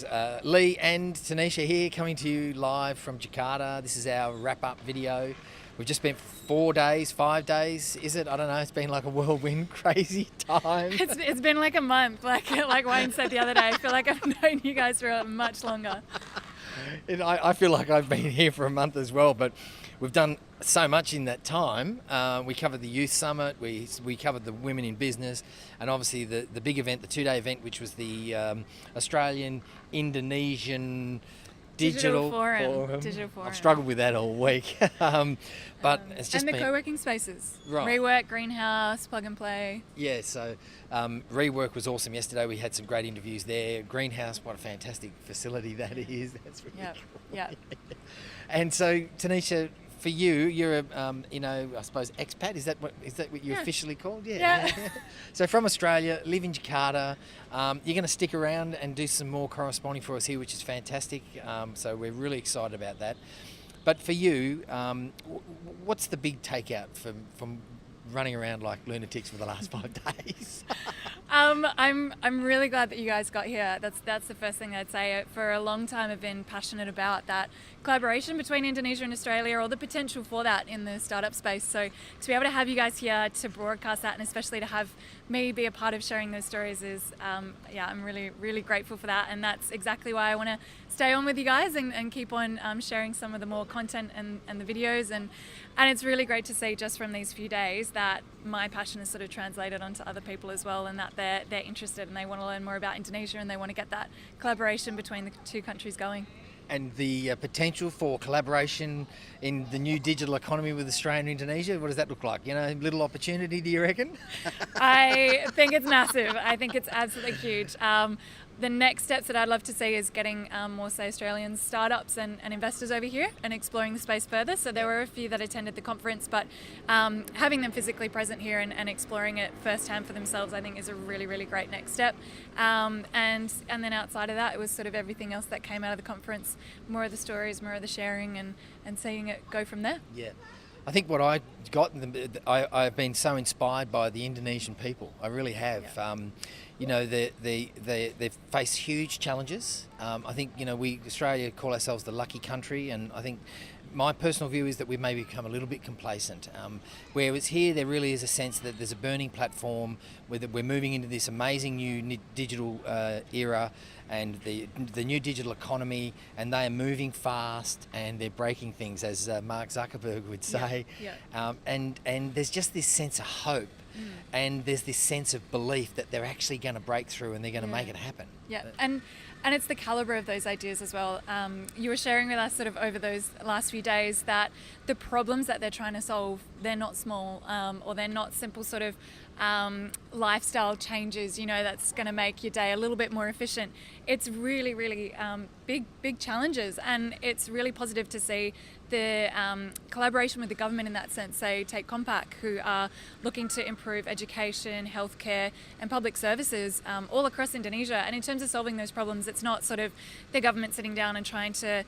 It's Leigh and Tanisha here, coming to you live from Jakarta. This is our wrap-up video. We've just spent 5 days, is it? I don't know. It's been like a whirlwind, crazy time. It's been like a month, like Wayne said the other day. I feel like I've known you guys for much longer. I feel like I've been here for a month as well, but we've done so much in that time. We covered the Youth Summit, we covered the Women in Business, and obviously the big event, the 2-day event, which was the Australian-Indonesian Digital Forum. I've struggled with that all week. But it's just and the co-working spaces. Right. Rework, Greenhouse, Plug and Play. Yeah, so Rework was awesome yesterday. We had some great interviews there. Greenhouse, what a fantastic facility that is. That's really cool. Yeah. And so, Tanisha, for you're a, I suppose expat. Is that what you're officially called? Yeah. So from Australia, live in Jakarta. You're going to stick around and do some more corresponding for us here, which is fantastic. So we're really excited about that. But for you, what's the big takeout from running around like lunatics for the last 5 days? I'm really glad that you guys got here. That's the first thing I'd say. For a long time I've been passionate about that collaboration between Indonesia and Australia, or the potential for that in the startup space. So to be able to have you guys here to broadcast that, and especially to have me be a part of sharing those stories is, I'm really, really grateful for that. And that's exactly why I want to stay on with you guys and keep on sharing some of the more content and the videos. And it's really great to see just from these few days that my passion is sort of translated onto other people as well, and that they're interested and they want to learn more about Indonesia and they want to get that collaboration between the two countries going. And the potential for collaboration in the new digital economy with Australia and Indonesia, what does that look like? Little opportunity, do you reckon? I think it's massive. I think it's absolutely huge. The next steps that I'd love to see is getting more, say, Australian startups and investors over here and exploring the space further. So there were a few that attended the conference, but having them physically present here and exploring it firsthand for themselves, I think is a really, really great next step. And then outside of that, it was sort of everything else that came out of the conference, more of the stories, more of the sharing, and seeing it go from there. Yeah. I think what I got, I've been so inspired by the Indonesian people. I really have. Yeah. They've faced huge challenges. I think, we, Australia, call ourselves the lucky country, and I think my personal view is that we've maybe become a little bit complacent. Whereas here, there really is a sense that there's a burning platform, where we're moving into this amazing new digital era, and the new digital economy, and they are moving fast and they're breaking things, as Mark Zuckerberg would say. Yeah. And there's just this sense of hope, and there's this sense of belief that they're actually going to break through and they're going to make it happen. Yeah, and it's the calibre of those ideas as well. You were sharing with us sort of over those last few days that the problems that they're trying to solve, they're not small, or they're not simple sort of lifestyle changes, that's going to make your day a little bit more efficient. It's really, really big challenges, and it's really positive to see the collaboration with the government in that sense. Say, take Compact, who are looking to improve education, healthcare and public services all across Indonesia. And in terms of solving those problems, it's not sort of the government sitting down and trying to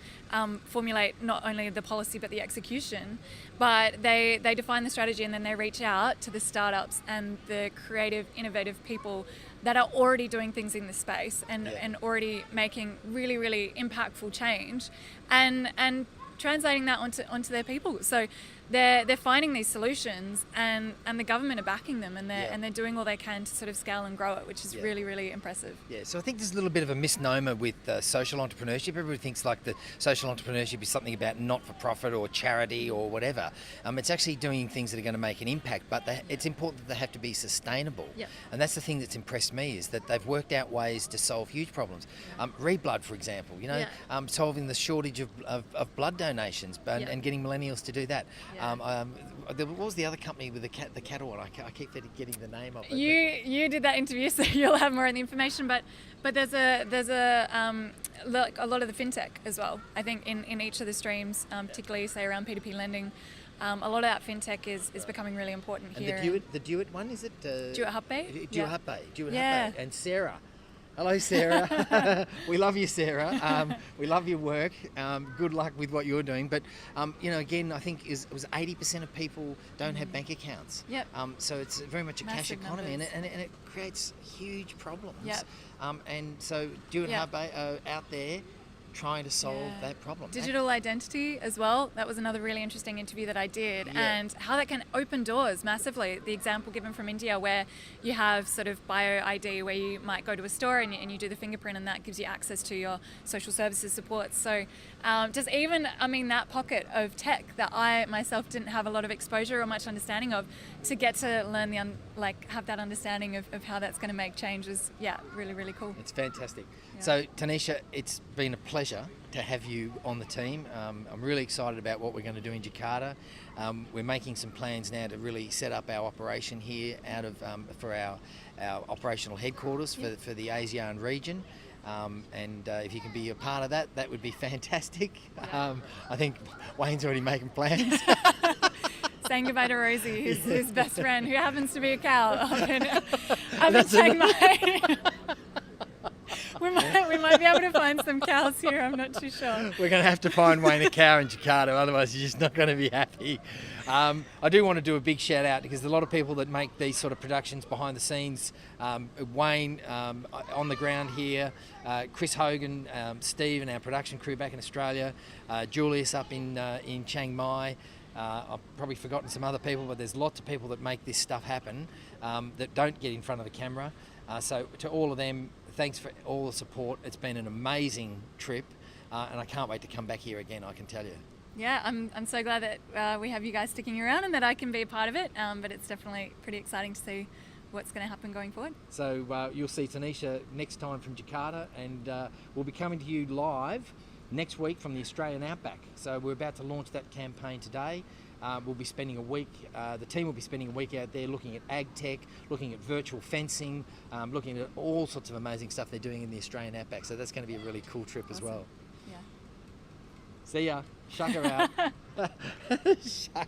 formulate not only the policy but the execution, but they define the strategy and then they reach out to the startups and the creative, innovative people that are already doing things in this space and already making really, really impactful change and translating that onto their people. So they're finding these solutions, and the government are backing them, and they're doing all they can to sort of scale and grow it, which is really, really impressive. Yeah, so I think there's a little bit of a misnomer with social entrepreneurship. Everybody thinks like the social entrepreneurship is something about not-for-profit or charity or whatever. It's actually doing things that are going to make an impact, but it's important that they have to be sustainable. Yep. And that's the thing that's impressed me, is that they've worked out ways to solve huge problems. Reblood, for example, solving the shortage of blood donations and getting millennials to do that. What was the other company with the cattle one? I keep getting the name of it. You did that interview, so you'll have more of the information. But there's a lot of the fintech as well. I think in each of the streams, particularly say around P2P lending, a lot of that fintech is becoming really important and here. The Duet one, is it? Duet Hubpay? Duet Hubpay. And Sarah. Hello, Sarah. We love you, Sarah. We love your work. Good luck with what you're doing. But, again, I think it was 80% of people don't have bank accounts. Yep. So it's very much a Massive cash economy, numbers. and it creates huge problems. Yep. And so doing Yeah. out there trying to solve that problem. Digital identity as well. That was another really interesting interview that I did, and how that can open doors massively. The example given from India, where you have sort of bio ID, where you might go to a store and you do the fingerprint, and that gives you access to your social services support. So just even, I mean, that pocket of tech that I myself didn't have a lot of exposure or much understanding of, to get to learn have that understanding of how that's going to make change is, really, really cool. It's fantastic. Yeah. So Tanisha, it's been a pleasure to have you on the team. I'm really excited about what we're going to do in Jakarta. We're making some plans now to really set up our operation here for our operational headquarters for the ASEAN region. And if you can be a part of that, that would be fantastic. I think Wayne's already making plans. Saying goodbye to Rosie, his best friend, who happens to be a cow up in Chiang Mai. We might be able to find some cows here, I'm not too sure. We're going to have to find Wayne a cow in Jakarta, otherwise you're just not going to be happy. I do want to do a big shout out, because there's a lot of people that make these sort of productions behind the scenes. Wayne on the ground here, Chris Hogan, Steve and our production crew back in Australia, Julius up in Chiang Mai. I've probably forgotten some other people, but there's lots of people that make this stuff happen that don't get in front of the camera. So to all of them, thanks for all the support. It's been an amazing trip, and I can't wait to come back here again, I can tell you. Yeah, I'm so glad that we have you guys sticking around and that I can be a part of it, but it's definitely pretty exciting to see what's going to happen going forward. So you'll see Tanisha next time from Jakarta, and we'll be coming to you live next week from the Australian Outback. So we're about to launch that campaign today. We'll be spending a week, the team will be spending a week out there looking at ag tech, looking at virtual fencing, looking at all sorts of amazing stuff they're doing in the Australian Outback. So that's going to be a really cool trip as well. Yeah. See ya. Shaka out. Shaka.